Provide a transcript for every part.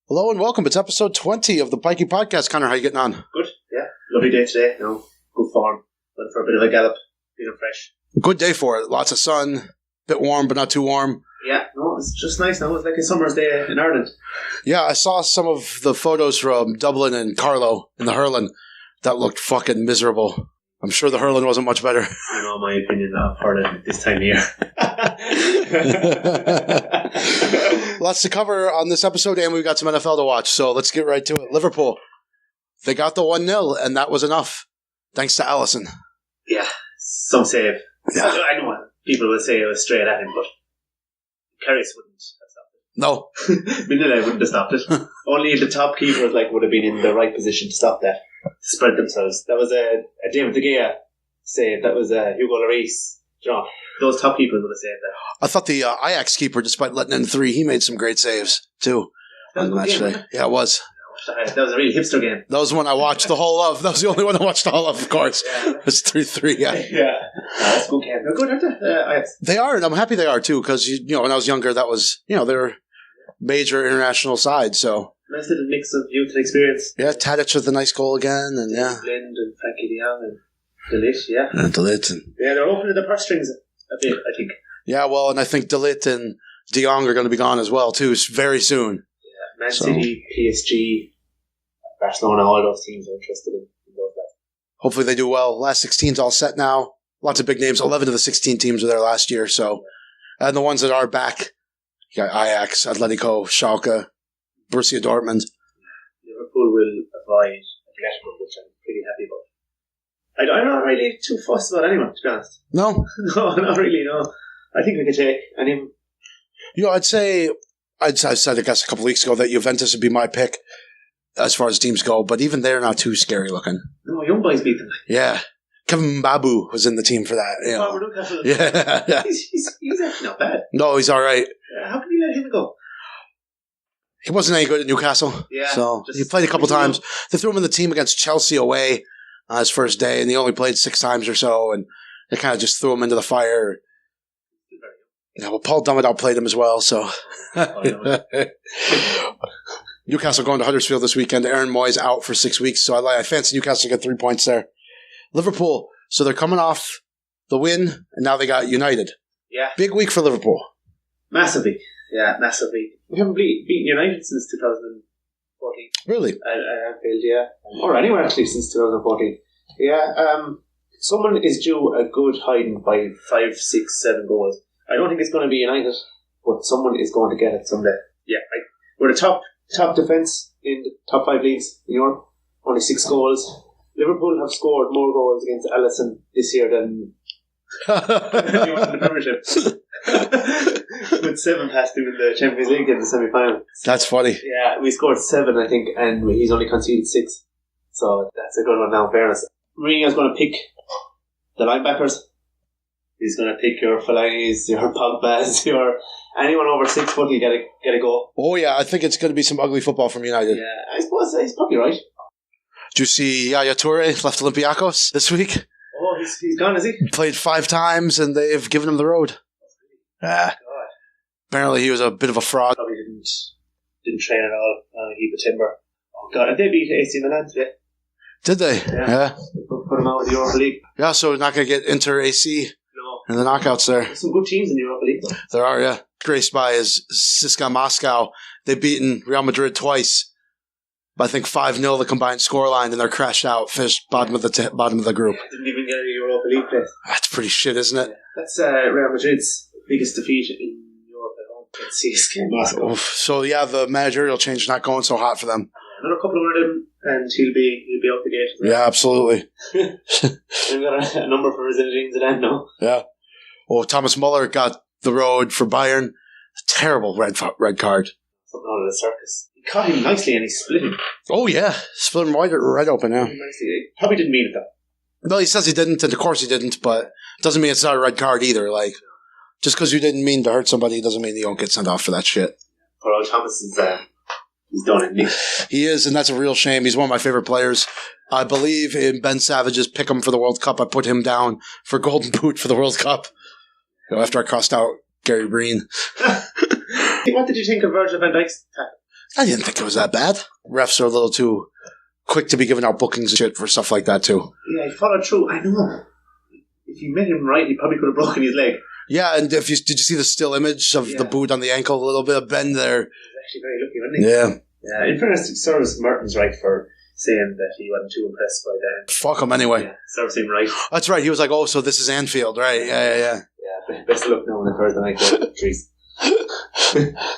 Hello and welcome. It's episode 20 of the Pikey Podcast. Connor, how you getting on? Good, yeah. Lovely day today. Good form. Went for a bit of a gallop. Feeling fresh. Good day for it. Lots of sun. Bit warm, but not too warm. Yeah, no, it's just nice now. It's like a summer's day in Ireland. Yeah, I saw some of the photos from Dublin and Carlow in the hurling. That looked fucking miserable. I'm sure the hurling wasn't much better. I know my opinion of hurling this time of year. Lots to cover on this episode, and we've got some NFL to watch, so let's get right to it. Liverpool, they got the 1-0, and that was enough, thanks to Alisson. Yeah, some save. Yeah. I know what people will say it was straight at him, but Carrius wouldn't have stopped it. No. Manila wouldn't have stopped it. Only the top keepers would have been in the right position to stop that, to spread themselves. That was a David De Gea save. That was a Hugo Lloris. You know, those top keepers would have saved that. I thought the Ajax keeper, despite letting in 3, he made some great saves, too, on the match day. Yeah, it was. That was a really hipster game. That was the one I watched the whole of. That was the only one I watched all of course. Yeah. It's 3-3, yeah. Yeah. That's a good game. They're good, aren't they? They are, and I'm happy they are, too, because, when I was younger, that was, they were major international side, so. Nice little mix of youth and experience. Yeah, Tadic with a nice goal again, and yeah. Blind and Frankie de Jong and De Ligt, yeah. And De Ligt. Yeah, they're opening the purse strings a bit, I think. Yeah, well, and I think De Ligt and De Jong are going to be gone as well, too, very soon. Yeah, Man City, PSG, Barcelona, all those teams are interested in those guys. Hopefully they do well. Last 16's all set now. Lots of big names. 11 of the 16 teams were there last year, so. And the ones that are back, you got Ajax, Atletico, Schalke, Borussia Dortmund. Liverpool will avoid Atletico, which I'm pretty happy about. I'm not really too fussed about anyone, to be honest. No? No, not really, no. I think we could take anyone. I'd say, I said, I guess, a couple of weeks ago that Juventus would be my pick as far as teams go, but even they're not too scary looking. No, young boys beat them. Yeah. Kevin Babu was in the team for that. Yeah. He's actually not bad. No, he's all right. How can you let him go? He wasn't any good at Newcastle. Yeah. So he played a couple times. They threw him in the team against Chelsea away his first day, and he only played 6 times or so, and they kind of just threw him into the fire. Yeah, well, Paul Dummett played him as well, so. Newcastle going to Huddersfield this weekend. Aaron Moyes out for 6 weeks, so I fancy Newcastle to get 3 points there. Liverpool, so they're coming off the win, and now they got United. Yeah. Big week for Liverpool. Massively. Yeah, massively. We haven't beaten United since 2014. Really? I feel, yeah. Or anywhere, actually, since 2014. Yeah, someone is due a good hiding by 5, 6, 7 goals. I don't think it's going to be United, but someone is going to get it someday. Yeah, we're the top defence in the top 5 leagues in Europe. Only 6 goals. Liverpool have scored more goals against Alisson this year than anyone in the Premiership. With 7 past him in the Champions League in the semi-final. That's funny. Yeah, we scored 7, I think, and he's only conceded 6. So that's a good one now, in fairness. Mourinho's going to pick the linebackers. He's going to pick your Fellaini's, your Pogba's, your anyone over 6 foot. You get a go. Oh yeah, I think it's going to be some ugly football from United. Yeah, I suppose he's probably right. Did you see Yaya Toure left Olympiacos this week? Oh, he's gone, is he? Played 5 times, and they've given him the road. God. Apparently, he was a bit of a fraud. Probably didn't train at all on a heap of timber. Oh God, and they beat AC Milan today. Did they? Yeah. They put them out in the Europa League. Yeah, so we're not going to get Inter AC in the knockouts there. There's some good teams in the Europa League, though. There are, yeah. Graced by is CSKA Moscow. They've beaten Real Madrid twice. By I think 5-0 the combined scoreline, and they're crashed out, finished bottom of the group. Yeah, didn't even get a Europa League place. That's pretty shit, isn't it? Yeah. That's Real Madrid's biggest defeat in Europe at home. CSKA Moscow. Oof. So yeah, the managerial change is not going so hot for them. Another couple of them, and he'll be out the gate. Yeah, absolutely. They've got a number for Zinedine Zidane now. Yeah. Oh, Thomas Muller got the road for Bayern. Terrible red card. Something out of the circus. He caught him nicely and he split him. Oh yeah, split him right open. Yeah. Nicely. He probably didn't mean it though. No, he says he didn't, and of course he didn't. But doesn't mean it's not a red card either. Like, just because you didn't mean to hurt somebody doesn't mean you don't get sent off for that shit. Poor old Thomas is he's done it. He is, and that's a real shame. He's one of my favorite players. I believe in Ben Savage's pick him for the World Cup. I put him down for Golden Boot for the World Cup. After I crossed out Gary Breen. What did you think of Virgil van Dijk's tackle? I didn't think it was that bad. Refs are a little too quick to be giving out bookings and shit for stuff like that too. Yeah, he followed through. I know. If you met him right, he probably could have broken his leg. Yeah, and did you see the still image of the boot on the ankle? A little bit of bend there. He's actually very lucky, wasn't he? Yeah. In fairness, Service Merton's right for saying that he wasn't too impressed by that. Fuck him anyway. Yeah, Service him right. That's right. He was like, "Oh, so this is Anfield, right?" Yeah. Yeah, best of luck now on the Thursday night game, Dries.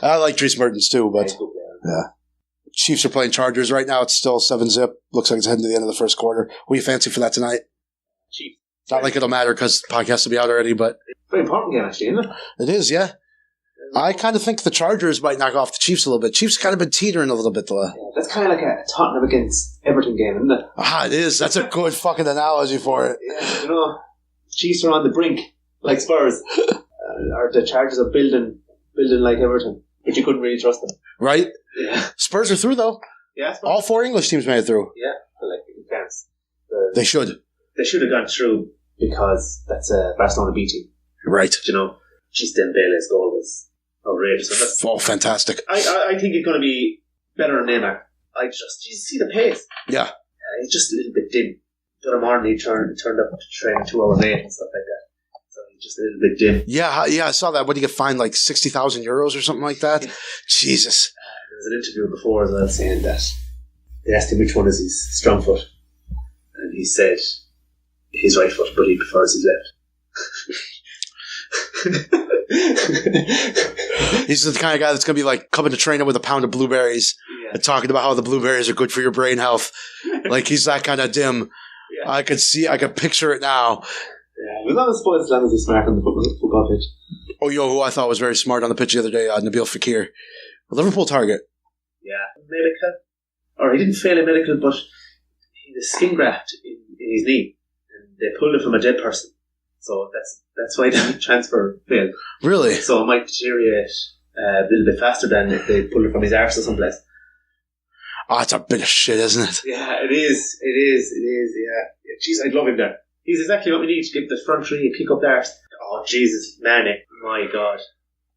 I like Dries Mertens too, but yeah. Chiefs are playing Chargers right now. It's still 7-zip. Looks like it's heading to the end of the first quarter. What do you fancy for that tonight? Chiefs. Not like it'll matter because the podcast will be out already, but very important game actually, isn't it? It is, yeah. I kind of think the Chargers might knock off the Chiefs a little bit. Chiefs kind of been teetering a little bit, though. Yeah, that's kind of like a Tottenham against Everton game, isn't it? It is. That's a good fucking analogy for it. Yeah, Chiefs are on the brink, like Spurs. Or the Chargers are building like Everton, but you couldn't really trust them. Right? Yeah. Spurs are through, though. Yeah, Spurs. All 4 English teams made it through. Yeah, but like in France. They should. They should have gone through because that's a Barcelona B team. Right. She's Dembele's goal was outrageous. Oh, fantastic. I think it's going to be better than Neymar. You see the pace. Yeah. He's just a little bit dim. The other morning he turned up to train 2 hours late and stuff like that. So he's just a little bit dim. Yeah, I saw that. What, did he get fined like 60,000 euros or something like that? Jesus. There was an interview before as well saying that they asked him which one is his strong foot. And he said his right foot, but he prefers his left. He's the kind of guy that's going to be like coming to training with a pound of blueberries and talking about how the blueberries are good for your brain health. Like he's that kind of dim. Yeah. I could picture it now. Yeah, as long as he's smart on the football pitch. Oh, who I thought was very smart on the pitch the other day, Nabil Fekir. A Liverpool target. Yeah, medical. Or he didn't fail a medical, but he had a skin graft in his knee. And they pulled it from a dead person. So that's why the transfer failed. Really? So it might deteriorate a little bit faster than if they pulled it from his arse or someplace. Oh, it's a bit of shit, isn't it? Yeah, it is, yeah. Jeez, I'd love him there. He's exactly what we need to get the front three and kick up the arse. Oh, Jesus, Mane. My God.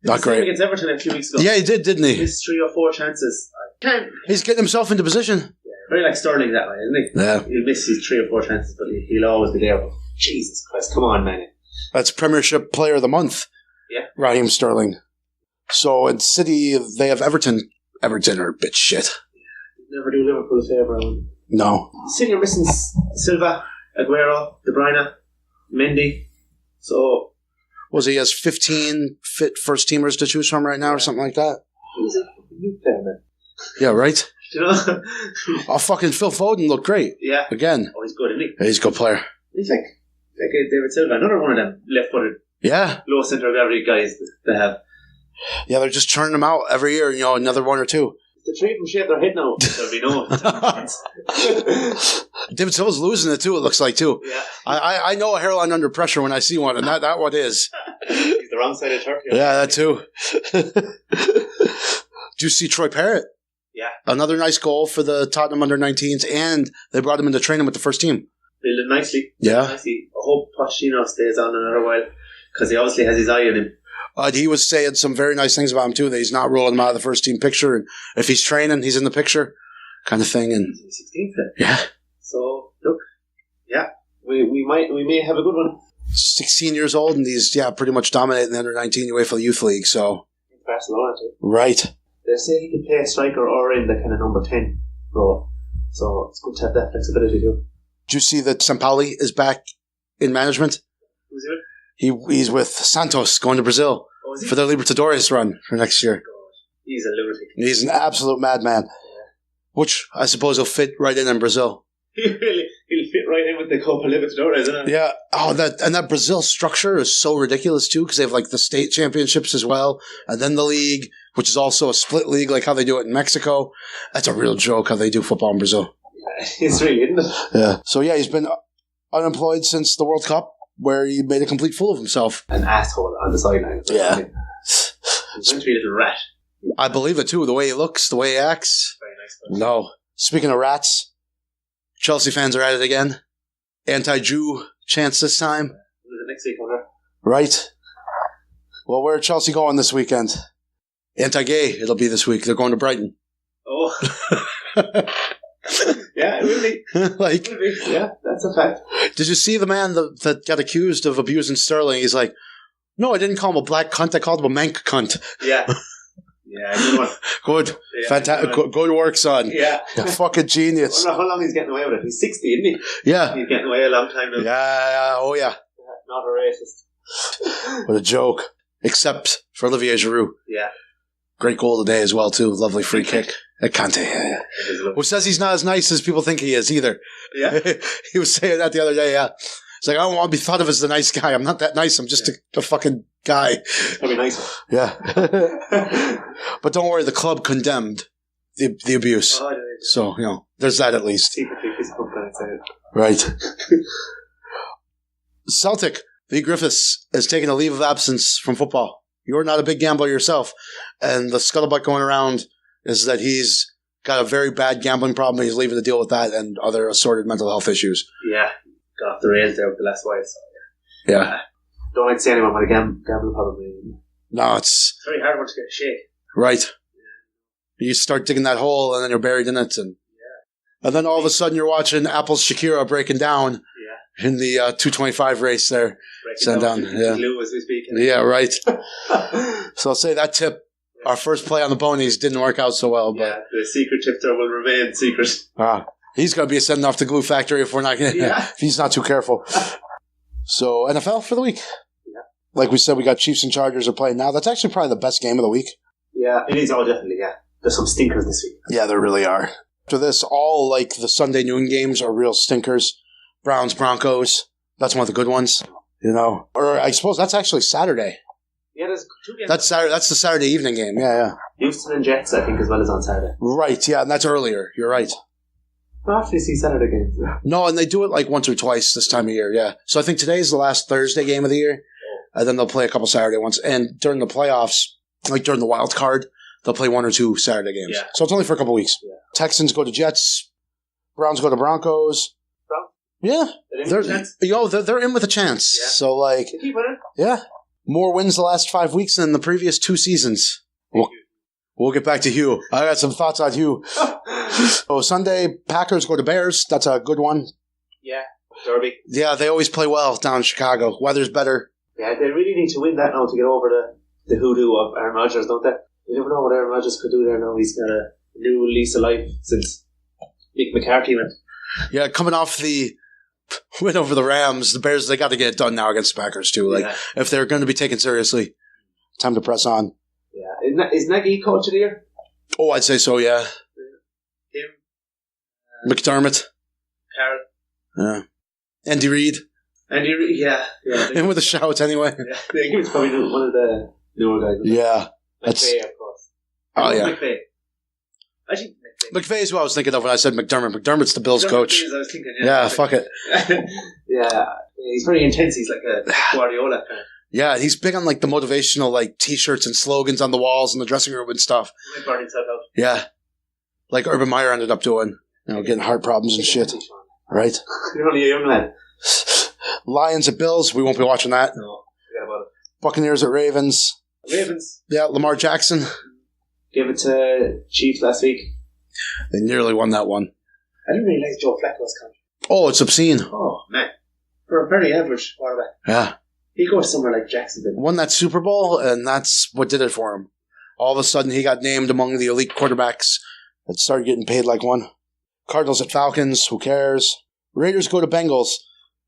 Not great. Against Everton a few weeks ago. Yeah, he did, didn't he? He missed 3 or 4 chances. He's getting himself into position. Yeah, very like Sterling that way, isn't he? Yeah. He'll miss his 3 or 4 chances, but he'll always be there. Jesus Christ, come on, man. That's Premiership Player of the Month. Yeah. Raheem Sterling. So in City, they have Everton. Everton are a bit shit. Yeah, never do Liverpool a favour. No. City are missing Silva, Aguero, De Bruyne, Mendy. So... He has 15 fit first teamers to choose from right now or something like that? He's a new player, man. Yeah, right? Oh, fucking Phil Foden looked great. Yeah. Again. Oh, he's good, isn't he? Yeah, he's a good player. He's like David Silva, another one of them left-footed. Yeah. Low centre of gravity guys they have. Yeah, they're just churning them out every year, another 1 or 2. If the 3 of them shape their head now, there'll be no David Silva's losing it too, it looks like, too. Yeah. I know a hairline under pressure when I see one, and that one is. He's the wrong side of Turkey. Yeah, that too. Do you see Troy Parrott? Yeah. Another nice goal for the Tottenham under-19s, and they brought him into training with the first team. Building nicely. Yeah. I hope Pochettino stays on another while, because he obviously has his eye on him. He was saying some very nice things about him too, that he's not ruling him out of the first team picture, and if he's training, he's in the picture, kind of thing. And he's 16th then. Yeah. So, look, yeah, we may have a good one. 16 years old, and he's, pretty much dominating the under-19 UEFA Youth League, so. Barcelona too. Right. They say he can play a striker or in the kind of number 10 role, so it's good to have that flexibility too. Do you see that Sampaoli is back in management? Who's he with? He's with Santos, going to Brazil for their Libertadores run for next year. God, he's a lunatic. He's an absolute madman, which I suppose he'll fit right in Brazil. He'll fit right in with the Copa Libertadores, isn't it? Yeah. Oh, that Brazil structure is so ridiculous too, because they have like the state championships as well, and then the league, which is also a split league, like how they do it in Mexico. That's a real joke how they do football in Brazil. It's really, isn't it? Yeah. So yeah, he's been unemployed since the World Cup, where he made a complete fool of himself. An asshole on the sideline. Yeah. He's meant to be a little rat. I believe it too. The way he looks, the way he acts. Very nice person. No. Speaking of rats, Chelsea fans are at it again. Anti-Jew chants this time. Is it next week, Hunter? Right. Well, where are Chelsea going this weekend? Anti-gay, it'll be this week. They're going to Brighton. No. Yeah, it will be. Like, It will be. Yeah, that's a fact. did you see the man that got accused of abusing Sterling? He's like, no, I didn't call him a black cunt. I called him a mank cunt. Yeah. Yeah, good one. Good. Yeah, Fantastic. Good work, son. Yeah. You're fucking I genius. wonder how long he's getting away with it. He's 60, isn't he? Yeah. He's getting away a long time now. Yeah. Oh, yeah. Not a racist. What a joke. Except for Olivier Giroud. Yeah. Great goal today as well, too. Lovely free kick. At Kante, yeah. Who says he's not as nice as people think he is either. Yeah. He was saying that the other day, yeah. He's like, I don't want to be thought of as the nice guy. I'm not that nice. I'm just a fucking guy. That'd be nicer. Yeah. But don't worry, the club condemned the abuse. Oh, So, there's that at least. Right. Celtic, Lee Griffiths, is taking a leave of absence from football. You're not a big gambler yourself. And the scuttlebutt going around is that he's got a very bad gambling problem. He's leaving to deal with that and other assorted mental health issues. Yeah. Got off the rails there with the last while. So yeah. Don't like to see anyone with a gambling problem. No, it's very hard to get a shake. Right. You start digging that hole and then you're buried in it. And then all of a sudden you're watching Apple's Shakira breaking down in the 225 race there. Send down. Yeah. Glue as we speak. Yeah, right. So I'll say that tip, our first play on the Bonies didn't work out so well. But the secret tip there will remain secret. He's going to be sending off to Glue Factory if we're not if he's not too careful. So NFL for the week. Yeah. Like we said, we got Chiefs and Chargers are playing now. That's actually probably the best game of the week. Yeah, it is. Oh, definitely, yeah. There's some stinkers this week. Yeah, there really are. After this, all like the Sunday noon games are real stinkers. Browns, Broncos. That's one of the good ones. Or I suppose that's actually Saturday. Yeah, there's 2 games. That's Saturday. That's the Saturday evening game. Yeah. Houston and Jets, I think, as well as on Saturday. Right, yeah, and that's earlier. You're right. I actually see Saturday games. No, and they do it like once or twice this time of year, yeah. So I think today is the last Thursday game of the year, and then they'll play a couple Saturday ones. And during the playoffs, like during the wild card, they'll play 1 or 2 Saturday games. Yeah. So it's only for a couple weeks. Yeah. Texans go to Jets. Browns go to Broncos. Yeah. They're in with a chance. Yeah. So, like, they keep winning. Yeah. More wins the last 5 weeks than the previous 2 seasons. We'll get back to Hugh. I got some thoughts on Hugh. So Sunday, Packers go to Bears. That's a good one. Yeah. Derby. Yeah, they always play well down in Chicago. Weather's better. Yeah, they really need to win that now to get over the hoodoo of Aaron Rodgers, don't they? You never know what Aaron Rodgers could do there now. He's got a new lease of life since Mick McCarthy went. Yeah, coming off the win over the Rams, the Bears, they got to get it done now against the Packers, too. Like, if they're going to be taken seriously, time to press on. Yeah. Is Nagy coach of the year? Oh, I'd say so, yeah. Him. McDermott. Carroll. Yeah. Andy Reid. Yeah. Him with a shout, anyway. Yeah, I think he was probably one of the newer guys. Yeah. McVay, of course. Oh, yeah. McVay. Actually, McVay is what I was thinking of when I said McDermott. McDermott's the Bills coach. I was thinking, yeah, fuck it. Yeah, he's very intense. He's like a Guardiola kind of. Yeah, he's big on like the motivational like T-shirts and slogans on the walls in the dressing room and stuff. He might burn himself out. Yeah, like Urban Meyer ended up doing, getting heart problems and shit. Right? You're only a young lad. Lions at Bills, we won't be watching that. No, forget about it. Buccaneers at Ravens. Ravens. Yeah, Lamar Jackson. Gave it to Chiefs last week. They nearly won that one. I didn't realize Joe Flacco's contract. Oh, it's obscene. Oh, man. For a very average quarterback. Yeah. He goes somewhere like Jacksonville. Won that Super Bowl, and that's what did it for him. All of a sudden, he got named among the elite quarterbacks that started getting paid like one. Cardinals at Falcons, who cares? Raiders go to Bengals,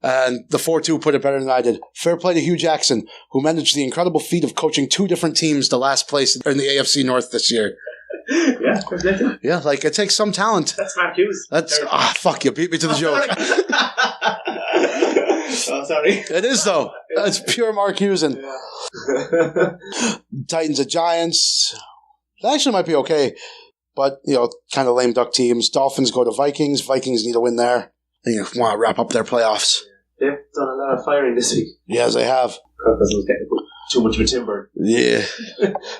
and the 4-2 put it better than I did. Fair play to Hugh Jackson, who managed the incredible feat of coaching 2 different teams to last place in the AFC North this year. Yeah, definitely. Yeah, like it takes some talent. That's Mark Hughes. Fuck, you beat me to the joke. Oh, sorry. It is, though. It's pure Mark Hughes. And Titans at Giants. That actually might be okay. But, kind of lame duck teams. Dolphins go to Vikings. Vikings need a win there. And you want to wrap up their playoffs. They've done a lot of firing this week. Yes, they have. Kirk Cousins getting too much of a timber. Yeah.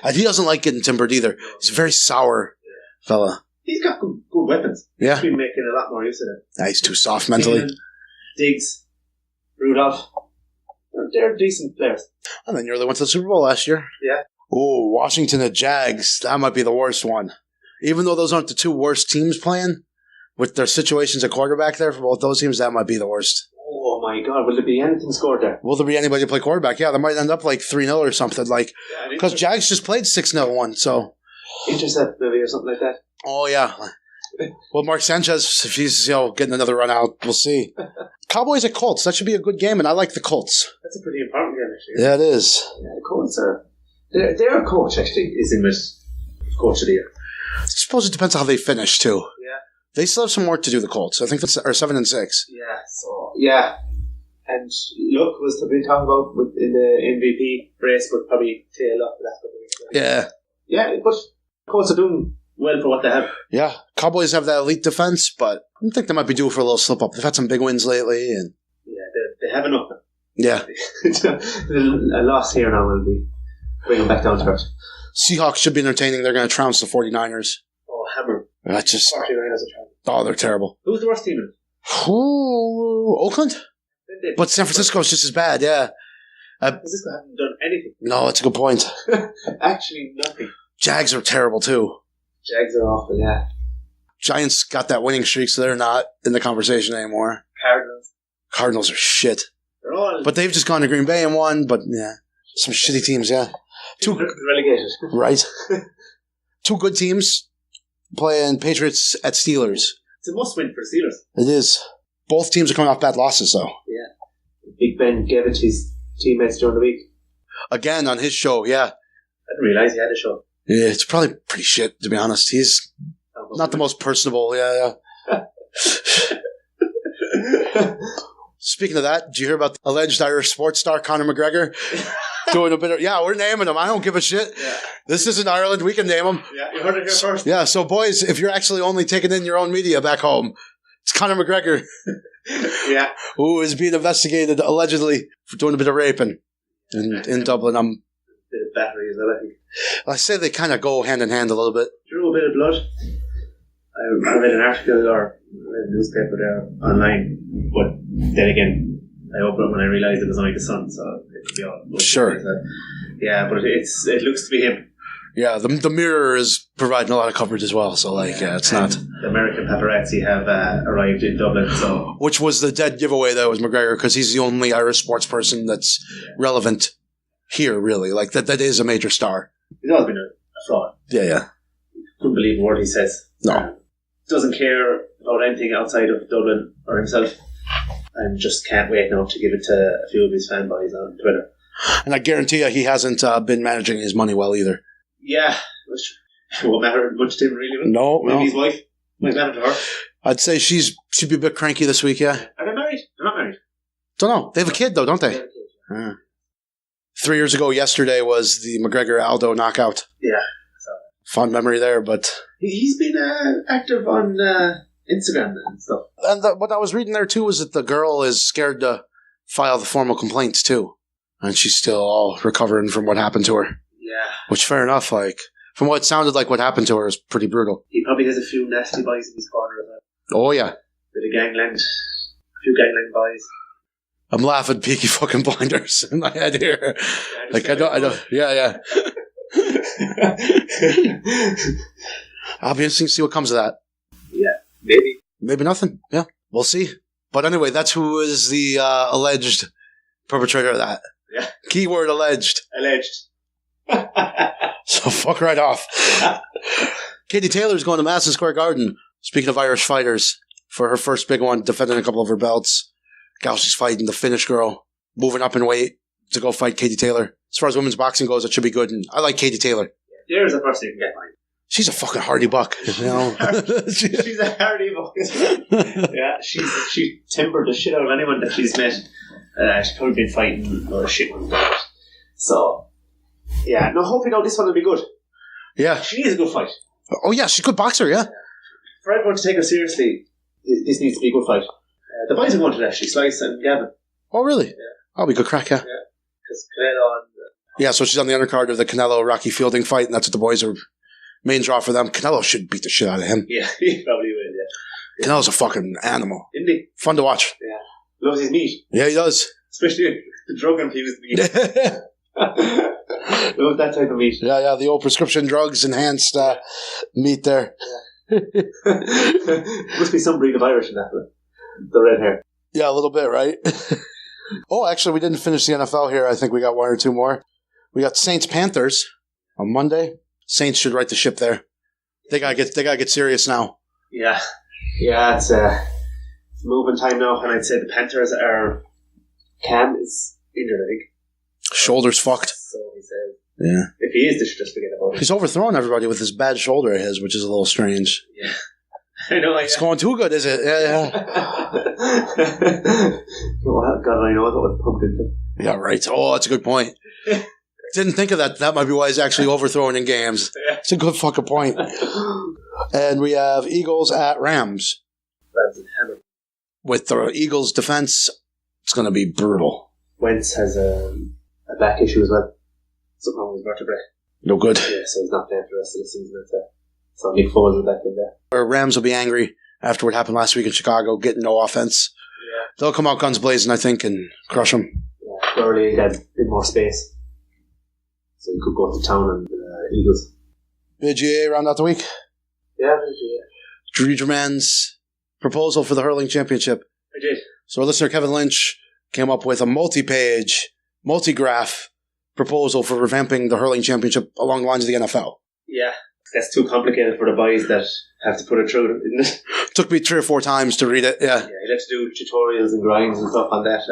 And he doesn't like getting timbered either. He's a very sour fella. He's got good weapons. Yeah. He's been making a lot more use of it. Yeah, he's too soft mentally. Diggs, Rudolph. They're decent players. And then nearly went to the Super Bowl last year. Yeah. Oh, Washington at Jags. That might be the worst one. Even though those aren't the two worst teams playing, with their situations at quarterback there for both those teams, that might be the worst. Oh my God, will there be anything scored there? Will there be anybody to play quarterback? Yeah, they might end up like 3-0 or something. Because Jags just played 6-0 one, so. Intercept maybe or something like that. Oh, yeah. Well, Mark Sanchez, if he's getting another run out, we'll see. Cowboys at Colts. That should be a good game, and I like the Colts. That's a pretty important game, actually. Yeah, it is. Yeah, the Colts are... Their coach, actually, is in with Coach of the Year. I suppose it depends on how they finish, too. Yeah. They still have some work to do, the Colts. I think that's 7-6. Yeah, so... Yeah. And Luck was to be talking about in the MVP race, but probably tail off the last couple of weeks. Yeah. Yeah, but Colts are doing well for what they have. Yeah. Cowboys have that elite defense, but I think they might be due for a little slip-up. They've had some big wins lately. And yeah, they have enough. Yeah. A loss here now will be bringing them back down to earth. Seahawks should be entertaining. They're going to trounce the 49ers. Oh, hammer. That's just... 49ers are terrible. Oh, they're terrible. Who's the worst team in it? Oakland? But San Francisco's just as bad, yeah. San Francisco haven't done anything. No, that's a good point. Actually, nothing. Jags are terrible, too. Jags are awful, yeah. Giants got that winning streak, so they're not in the conversation anymore. Cardinals are shit. They're all... But they've just gone to Green Bay and won, but yeah. Some shitty teams, yeah. Two relegated. Right. Two good teams playing Patriots at Steelers. It's a must-win for the Steelers. It is. Both teams are coming off bad losses, though. Yeah. Big Ben gave it to his teammates during the week. Again, on his show, yeah. I didn't realise he had a show. Yeah, it's probably pretty shit, to be honest. He's not the most personable, yeah. Speaking of that, did you hear about the alleged Irish sports star Conor McGregor? Doing a bit of... Yeah, we're naming him. I don't give a shit. Yeah. This isn't Ireland. We can name him. Yeah, you heard it here first. Yeah, so boys, if you're actually only taking in your own media back home, it's Conor McGregor. Yeah. Who is being investigated, allegedly, for doing a bit of raping in Dublin. A bit of battery as well, I think. I say they kind of go hand in hand a little bit. Drew a bit of blood. I read an article or read a newspaper there online, but then again, I opened up when I realised it was only the sun, so it could be all. Sure. Yeah, but it looks to be him. Yeah, the Mirror is providing a lot of coverage as well, so it's not. The American paparazzi have arrived in Dublin, so. Which was the dead giveaway, though, was McGregor, because he's the only Irish sports person that's relevant here, really. Like, that is a major star. He's always been a fraud. Yeah. Couldn't believe a word he says. No. Doesn't care about anything outside of Dublin or himself, and just can't wait now to give it to a few of his fanboys on Twitter. And I guarantee you he hasn't been managing his money well either. Yeah, which won't matter much to him really. No. Maybe his wife might matter to her. I'd say she'd be a bit cranky this week, yeah. Are they married? They're not married. Don't know. They have a kid though, don't they? They have a kid. Yeah. 3 years ago yesterday was the McGregor-Aldo knockout. Yeah. Fond memory there, but... He's been active on Instagram and stuff. And what I was reading there too was that the girl is scared to file the formal complaints too. And she's still all recovering from what happened to her. Yeah. Which, fair enough, like... From what it sounded like, what happened to her is pretty brutal. He probably has a few nasty boys in his corner as well. Oh, yeah. Bit of gangland. A few gangland boys. I'm laughing Peaky fucking blinders in my head here. Yeah, I don't. Yeah. I'll be interesting to see what comes of that. Yeah, maybe. Maybe nothing. Yeah, we'll see. But anyway, that's who is the alleged perpetrator of that. Yeah. Keyword alleged. Alleged. So fuck right off. Katie Taylor's going to Madison Square Garden. Speaking of Irish fighters, for her first big one, defending a couple of her belts. She's fighting the Finnish girl, moving up in weight to go fight Katie Taylor. As far as women's boxing goes, it should be good, and I like Katie Taylor. Yeah, there's a person you can get mine. She's a fucking hardy buck, you know. She's a hardy buck. Yeah, she timbered the shit out of anyone that she's met. She's probably been fighting a shit one. So, yeah, no, hopefully this one will be good. Yeah. She is a good fight. Oh, yeah, she's a good boxer, yeah. For everyone to take her seriously, this needs to be a good fight. The boys are going to that, actually, Slice and Gavin. Oh, really? Yeah. That'll be good crack, yeah. Yeah, because Canelo and... Yeah, so she's on the undercard of the Canelo-Rocky Fielding fight, and that's what the boys are main draw for them. Canelo should beat the shit out of him. Yeah, he probably will, yeah. Canelo's a fucking animal. Isn't he? Fun to watch. Yeah. Loves his meat. Yeah, he does. Especially the drug-infused meat. Love that type of meat. Yeah, the old prescription drugs enhanced meat there. Must be some breed of Irish in that, the red hair. Yeah, a little bit, right? Oh, actually, we didn't finish the NFL here. I think we got one or two more. We got Saints-Panthers on Monday. Saints should right the ship there. They gotta get serious now. Yeah, it's moving time now, and I'd say the Panthers are. Cam is injured, I think. Shoulder's fucked. So he said. Yeah. If he is, they should just forget about it. He's overthrowing everybody with this bad shoulder of his, which is a little strange. Yeah. I know. It's going too good, is it? Yeah. Well, God, I know that was pumped into. Yeah, right. Oh, that's a good point. Didn't think of that. That might be why he's actually overthrowing in games. Yeah. It's a good fucking point. And we have Eagles at Rams. Rams and Hammer. With the Eagles' defense, it's going to be brutal. Wentz has a back issue as well. Something wrong with his vertebrae. No good. Yeah, so he's not playing for the rest of the season. So Nick Foles is back in there. Our Rams will be angry after what happened last week in Chicago, getting no offense. Yeah. They'll come out guns blazing, I think, and crush them. Yeah, Gurley had a bit more space. So he could go to town on Eagles. Did GA round out the week? Yeah, yeah. Drew Germain's proposal for the hurling championship. I did. So our listener Kevin Lynch came up with a multi-page, multi-graph proposal for revamping the hurling championship along the lines of the NFL. Yeah. That's too complicated for the boys that have to put it through, isn't it? Took me 3 or 4 times to read it, yeah. Yeah, you'd have to do tutorials and grinds and stuff on that.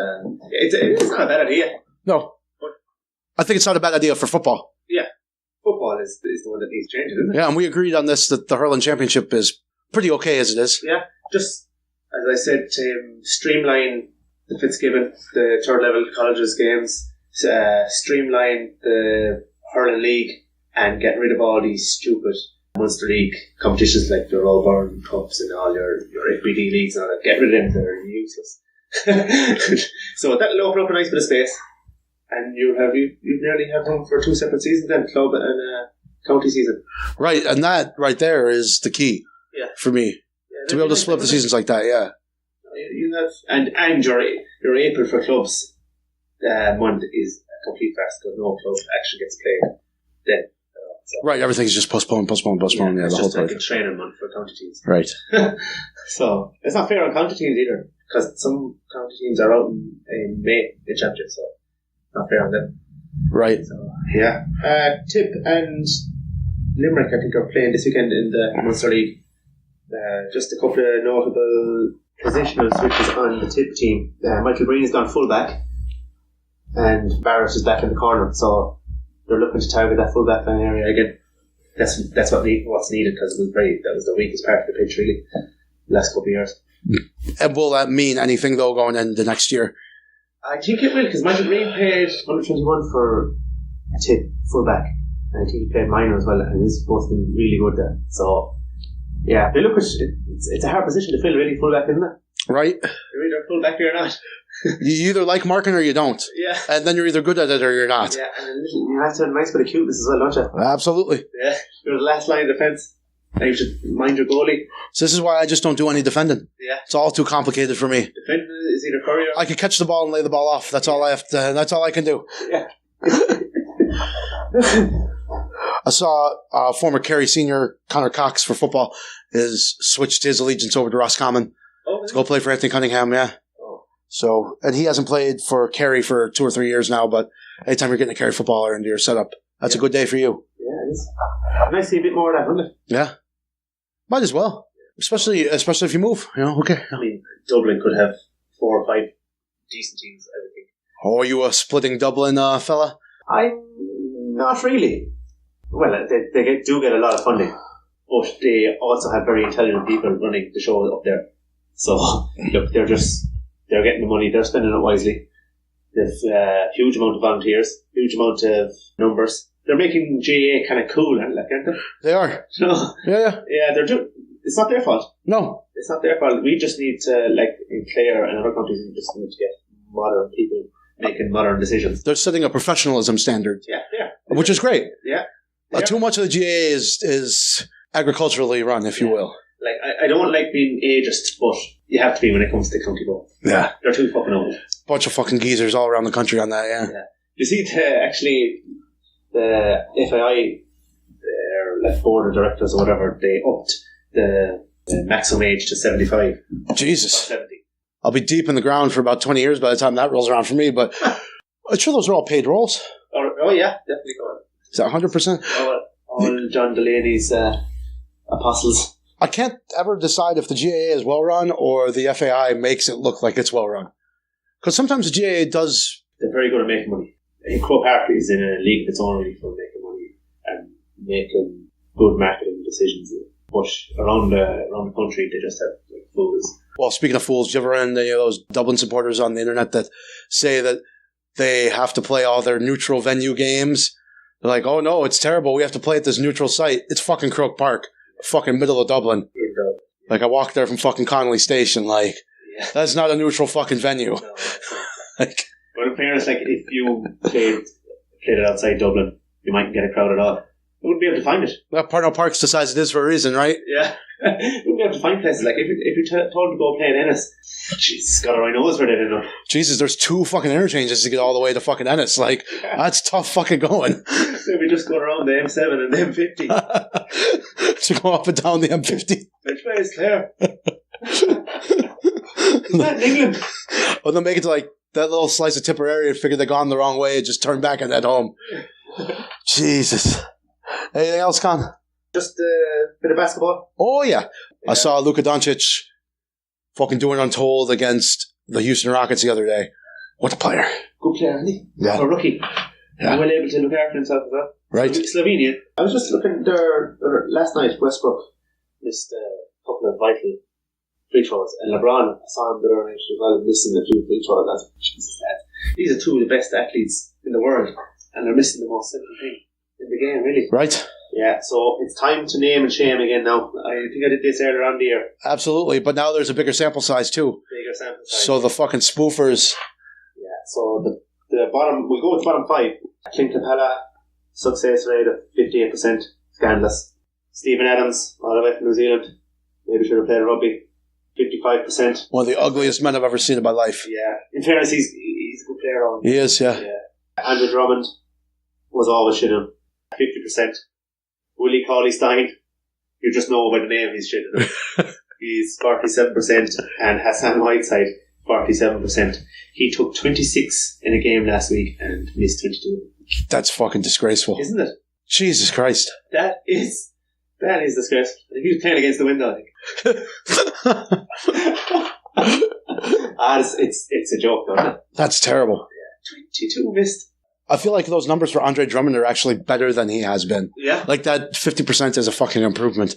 It's not a bad idea. No. I think it's not a bad idea for football. Yeah. Football is the one that needs changing, isn't it? Yeah, and we agreed on this, that the hurling championship is pretty okay as it is. Yeah, just, as I said, streamline the Fitzgibbon, the third level colleges games, streamline the hurling league, and get rid of all these stupid Munster League competitions like your All-Burn Cups and all your FBD leagues and all that. Get rid of them, they're useless. So that'll open up a nice bit of space, and you nearly have room for 2 separate seasons then, club and county season. Right, and that right there is the key for me. Yeah, to be able to split up the seasons like that, yeah. You have, and your April for clubs month is a complete farce because no club actually gets played then. So. Right, everything's just postponed. Yeah, it's the whole just time. Like a training month for county teams. Right. So it's not fair on county teams either, because some county teams are out in May in championship, so it's not fair on them. Right. So, yeah. Tip and Limerick, I think, are playing this weekend in the Munster League. Just a couple of notable positional switches on the Tip team. Michael Breen has gone fullback, and Barrett is back in the corner, so they're looking to target that fullback line area again. That's what's needed, because that was the weakest part of the pitch really the last couple of years. And will that mean anything though going into next year? I think it will, because Michael Green paid 121 for a Tip fullback, and I think he played minor as well, and he's supposed to be really good there. So yeah, they look it's a hard position to fill, really, fullback, isn't it? Right. You're either fullback or you're not. You either like marking or you don't. Yeah. And then you're either good at it or you're not. Yeah, and you have to have a nice bit of cuteness as well, don't you? Absolutely. Yeah. You're the last line of defence. And you should mind your goalie. So this is why I just don't do any defending. Yeah. It's all too complicated for me. Defending is either Curry or... I can catch the ball and lay the ball off. That's all I have to. That's all I can do. Yeah. I saw former Kerry senior Connor Cox for football has switched his allegiance over to Roscommon to go play for Anthony Cunningham, yeah. Oh. So, and he hasn't played for Kerry for 2 or 3 years now, but anytime you're getting a Kerry footballer into your setup, that's a good day for you. Yeah, it is. Nice to see a bit more of that, wouldn't it? Yeah. Might as well. Especially if you move, okay. I mean, Dublin could have 4 or 5 decent teams, I would think. Oh, are you a splitting Dublin fella? I'm not really. Well, they do get a lot of funding, but they also have very intelligent people running the show up there. So, look, they're getting the money, they're spending it wisely. There's a huge amount of volunteers, huge amount of numbers. They're making GAA kind of cool, aren't they? They are. No. Yeah. Yeah, it's not their fault. No. It's not their fault. We just need to, like in Clare and other countries, we just need to get modern people making modern decisions. They're setting a professionalism standard. Yeah. Which is great. Yeah. Too much of the GAA is agriculturally run, if you will. Like, I don't like being ageist, but you have to be when it comes to county ball. Yeah. They're too fucking old. Bunch of fucking geezers all around the country on that, yeah. You see, the FAI, their board of directors or whatever, they upped the maximum age to 75. Jesus. 70. I'll be deep in the ground for about 20 years by the time that rolls around for me, but I'm sure those are all paid roles. Oh yeah, definitely. Is that 100%? All John Delaney's apostles. I can't ever decide if the GAA is well run or the FAI makes it look like it's well run. Because sometimes the GAA does. They're very good at making money. Crow Park is in a league of its own really for making money and making good marketing decisions. But around the country, they just have like fools. Well, speaking of fools, do you ever run into those Dublin supporters on the internet that say that they have to play all their neutral venue games? They're like, oh no, it's terrible. We have to play at this neutral site. It's fucking Croke Park, fucking middle of Dublin. Like I walked there from fucking Connolly Station. Like that's not a neutral fucking venue. No, like, but in fairness, like if you played it outside Dublin, you mightn't get a crowd at all. You wouldn't be able to find it. Well, Parnell Parks decides it is for a reason, right? Yeah. You wouldn't be able to find places. Like, if you're told to go play in Ennis, Jesus, God already knows where they end up. Jesus, there's 2 fucking interchanges to get all the way to fucking Ennis. Like, that's tough fucking going. Maybe just go around the M7 and the M50. To go up and down the M50. Which way is Clare? Is that in England? Or they'll make it to, like, that little slice of Tipperary and figure they've gone the wrong way and just turn back and head home. Jesus. Anything else, Con? Just a bit of basketball. Oh, yeah. I saw Luka Doncic fucking doing untold against the Houston Rockets the other day. What a player. Good player, isn't he? Yeah. A rookie. Yeah. Well able to look after himself as well. Right. Slovenian. I was just looking there last night, Westbrook missed a couple of vital free throws. And LeBron, I saw him the other night as well, missing a few free throws. That's Jesus, these are 2 of the best athletes in the world. And they're missing the most simple thing in the game, really. Right. Yeah, so it's time to name and shame again now. I think I did this earlier on the year. Absolutely, but now there's a bigger sample size too. Bigger sample size. So the fucking spoofers. Yeah, so the bottom, we'll go with the bottom 5. Clint Capella, success rate of 58%, scandalous. Stephen Adams, all the way from New Zealand, maybe should have played rugby, 55%. One of the ugliest men I've ever seen in my life. Yeah, in fairness, he's a good player. He is, yeah. Andrew Drummond was always shit on, 50%. Willie Cauley-Stein, you just know by the name he's shit on. He's 47%, and Hassan Whiteside, 47%. He took 26 in a game last week and missed 22. That's fucking disgraceful. Isn't it? Jesus Christ. That is disgraceful. I think he was playing against the window, I think. It's a joke, though, isn't it? That's terrible. Yeah, 22 missed. I feel like those numbers for Andre Drummond are actually better than he has been. Yeah. Like that 50% is a fucking improvement.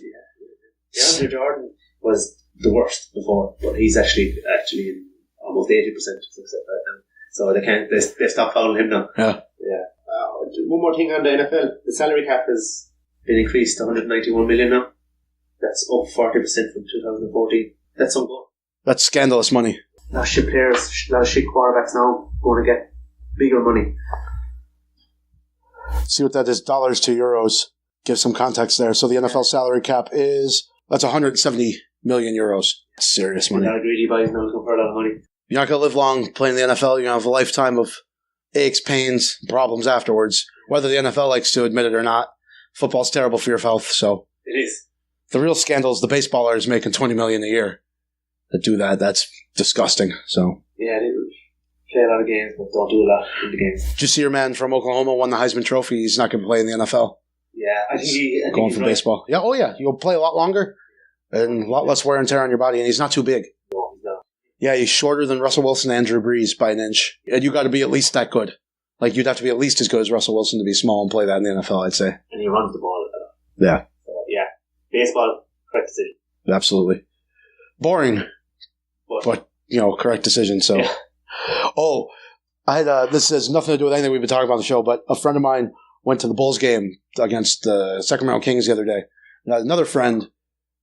Yeah. Andre Jordan was the worst before, but he's actually in almost 80% success right now. So they stopped following him now. Yeah. One more thing on the NFL. The salary cap has been increased to 191 million now. That's up 40% from 2014. That's some good. That's scandalous money. A lot of shit players, a lot of shit quarterbacks now going to get bigger money. See what that is, dollars to euros. Give some context there. So the NFL salary cap that's 170 million euros. Serious money. A lot of greedy boys now looking for a lot of money. You're not going to live long playing the NFL. You're going to have a lifetime of aches, pains, problems afterwards. Whether the NFL likes to admit it or not, football's terrible for your health. So it is. The real scandal is the baseballers making $20 million a year that do that. That's disgusting. So yeah, they play a lot of games, but don't do a lot in the games. Did you see your man from Oklahoma won the Heisman Trophy? He's not going to play in the NFL. Yeah, I think going for baseball. Yeah, oh yeah, you'll play a lot longer and a lot less wear and tear on your body, and he's not too big. No, he's not. Yeah, he's shorter than Russell Wilson and Andrew Brees by an inch, and you got to be at least that good. Like you'd have to be at least as good as Russell Wilson to be small and play that in the NFL, I'd say. And he runs the ball. Yeah. So, yeah, baseball, correct decision. Absolutely. Boring, but correct decision. So, yeah. Oh, I had this has nothing to do with anything we've been talking about on the show, but a friend of mine went to the Bulls game against the Sacramento Kings the other day. And another friend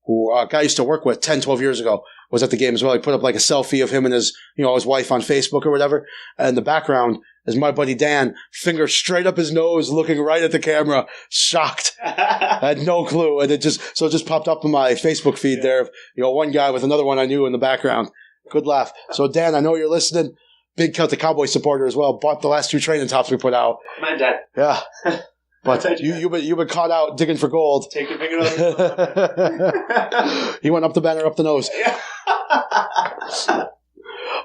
who a guy I used to work with 10, 12 years ago was at the game as well. He put up like a selfie of him and his wife on Facebook or whatever. And in the background is my buddy Dan, finger straight up his nose, looking right at the camera, shocked. I had no clue. And it just popped up in my Facebook feed there of, one guy with another one I knew in the background. Good laugh. So Dan, I know you're listening. big Celtic Cowboy supporter as well. Bought the last 2 training tops we put out. Man, Dad. Yeah. But you've been caught out digging for gold. Take your finger off. He went up the banner, up the nose. Yeah.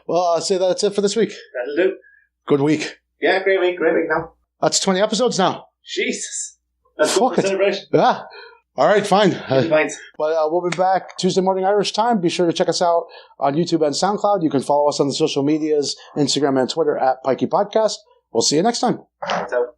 Well, I'll say that's it for this week. That'll do. Good week. Yeah, great week now. That's 20 episodes now. Jesus. That's good for celebration. Yeah. All right, fine. But we'll be back Tuesday morning Irish time. Be sure to check us out on YouTube and SoundCloud. You can follow us on the social medias, Instagram and Twitter at Pikey Podcast. We'll see you next time. Thanks out.